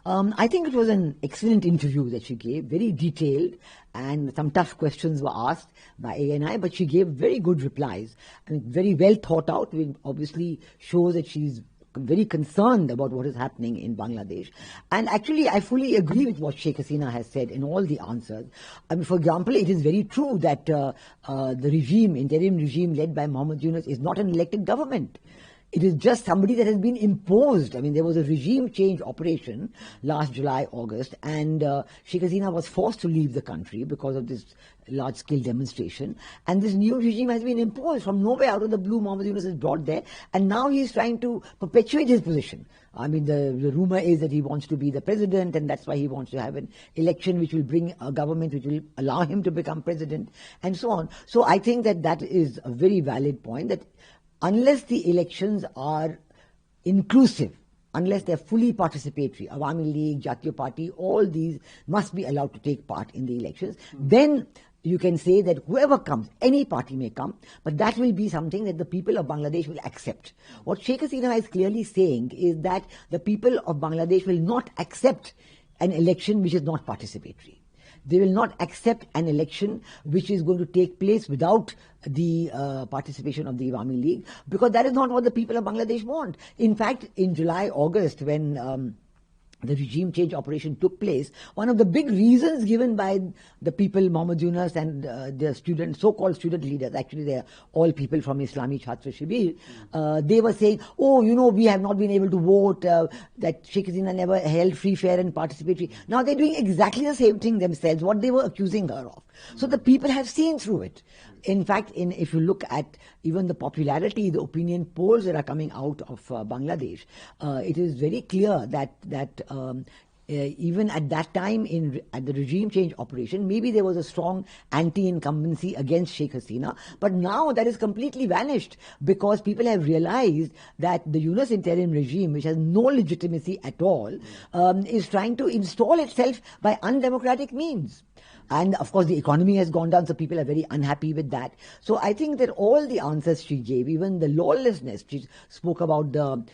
I think it was an excellent interview that she gave, very detailed, and some tough questions were asked by ANI, but she gave very good replies and very well thought out, which obviously shows that she's very concerned about what is happening in Bangladesh. And actually, I fully agree with what Sheikh Hasina has said in all the answers. I mean, for example, it is very true that the interim regime led by Mohammed Yunus is not an elected government. It is just somebody that has been imposed. I mean, there was a regime change operation last July, August, and Sheikh Hasina was forced to leave the country because of this large-scale demonstration. And this new regime has been imposed from nowhere, out of the blue. Mohammed Yunus is brought there, and now he is trying to perpetuate his position. I mean, the rumor is that he wants to be the president, and that's why he wants to have an election which will bring a government which will allow him to become president, and so on. So I think that that is a very valid point, that unless the elections are inclusive, unless they're fully participatory, Awami League, Jatiya Party, all these must be allowed to take part in the elections, then you can say that whoever comes, any party may come, but that will be something that the people of Bangladesh will accept. What Sheikh Hasina is clearly saying is that the people of Bangladesh will not accept an election which is not participatory. They will not accept an election which is going to take place without the participation of the Awami League, because that is not what the people of Bangladesh want. In fact, in July, August, when the regime change operation took place, one of the big reasons given by the people, Mohammed Yunus and the students, so-called student leaders, actually they are all people from Islami Chhatra Shibir, they were saying, oh, you know, we have not been able to vote, that Sheikh Hasina never held free, fair and participatory. Now they're doing exactly the same thing themselves, what they were accusing her of. So the people have seen through it. In fact, if you look at even the popularity, the opinion polls that are coming out of Bangladesh, it is very clear that even at that time at the regime change operation, maybe there was a strong anti-incumbency against Sheikh Hasina, but now that is completely vanished because people have realized that the Yunus interim regime, which has no legitimacy at all, is trying to install itself by undemocratic means. And of course, the economy has gone down, so people are very unhappy with that. So I think that all the answers she gave, even the lawlessness, she spoke about the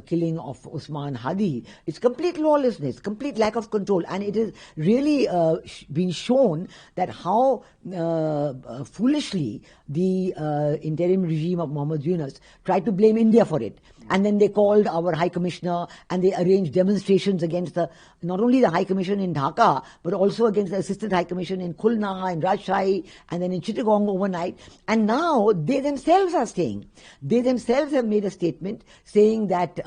killing of Usman Hadi, it's complete lawlessness, complete lack of control. And it is really been shown that how foolishly the interim regime of Mohammed Yunus tried to blame India for it. And then they called our High Commissioner and they arranged demonstrations against not only the High Commission in Dhaka, but also against the Assistant High Commission in Khulna, in Rajshahi, and then in Chittagong overnight. And now they themselves are saying, they themselves have made a statement saying that,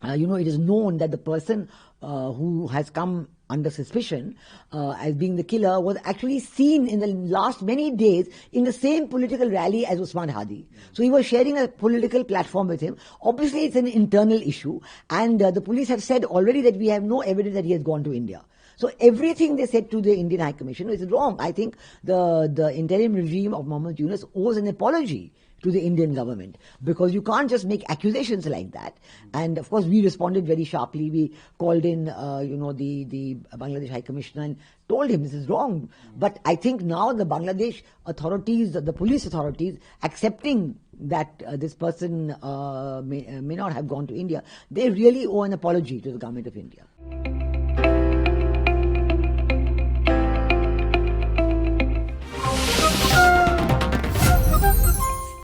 it is known that the person who has come under suspicion as being the killer was actually seen in the last many days in the same political rally as Usman Hadi. So he was sharing a political platform with him. Obviously, it's an internal issue, and the police have said already that we have no evidence that he has gone to India. So everything they said to the Indian High Commission is wrong. I think the interim regime of Mohammed Yunus owes an apology to the Indian government, because you can't just make accusations like that. And of course, we responded very sharply. We called in, the Bangladesh High Commissioner and told him this is wrong. But I think now the Bangladesh authorities, the police authorities, accepting that this person may not have gone to India, they really owe an apology to the government of India.